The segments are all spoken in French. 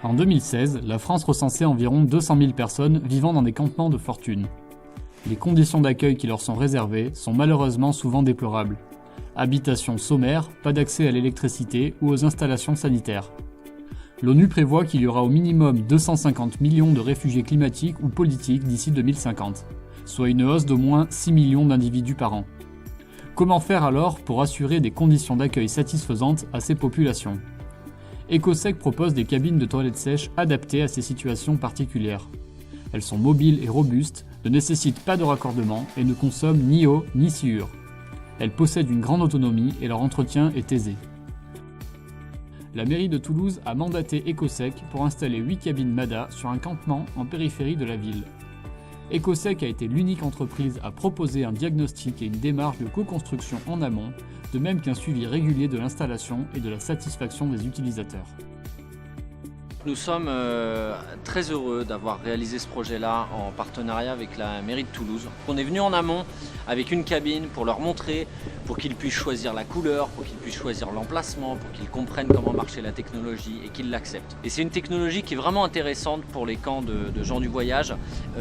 En 2016, la France recensait environ 200 000 personnes vivant dans des campements de fortune. Les conditions d'accueil qui leur sont réservées sont malheureusement souvent déplorables. Habitation sommaire, pas d'accès à l'électricité ou aux installations sanitaires. L'ONU prévoit qu'il y aura au minimum 250 millions de réfugiés climatiques ou politiques d'ici 2050, soit une hausse d'au moins 6 millions d'individus par an. Comment faire alors pour assurer des conditions d'accueil satisfaisantes à ces populations ? Ecosec propose des cabines de toilettes sèches adaptées à ces situations particulières. Elles sont mobiles et robustes, ne nécessitent pas de raccordement et ne consomment ni eau ni sciure. Elles possèdent une grande autonomie et leur entretien est aisé. La mairie de Toulouse a mandaté Ecosec pour installer 8 cabines MADA sur un campement en périphérie de la ville. Ecosec a été l'unique entreprise à proposer un diagnostic et une démarche de co-construction en amont, de même qu'un suivi régulier de l'installation et de la satisfaction des utilisateurs. Nous sommes très heureux d'avoir réalisé ce projet-là en partenariat avec la mairie de Toulouse. On est venu en amont avec une cabine pour leur montrer, pour qu'ils puissent choisir la couleur, pour qu'ils puissent choisir l'emplacement, pour qu'ils comprennent comment marchait la technologie et qu'ils l'acceptent. Et c'est une technologie qui est vraiment intéressante pour les camps de gens du voyage,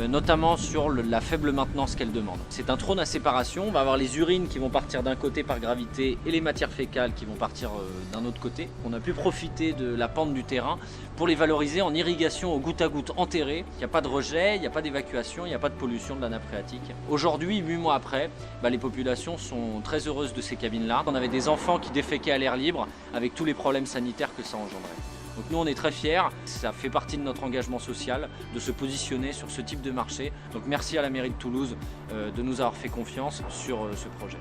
notamment sur la faible maintenance qu'elle demande. C'est un trône à séparation, on va avoir les urines qui vont partir d'un côté par gravité et les matières fécales qui vont partir d'un autre côté. On a pu profiter de la pente du terrain pour les valoriser en irrigation au goutte à goutte enterré. Il n'y a pas de rejet, il n'y a pas d'évacuation, il n'y a pas de pollution de la nappe phréatique. Aujourd'hui, 8 mois après, les populations sont très heureuses de ces cabines-là. On avait des enfants qui déféquaient à l'air libre avec tous les problèmes sanitaires que ça engendrait. Donc nous, on est très fiers, ça fait partie de notre engagement social de se positionner sur ce type de marché. Donc merci à la mairie de Toulouse de nous avoir fait confiance sur ce projet.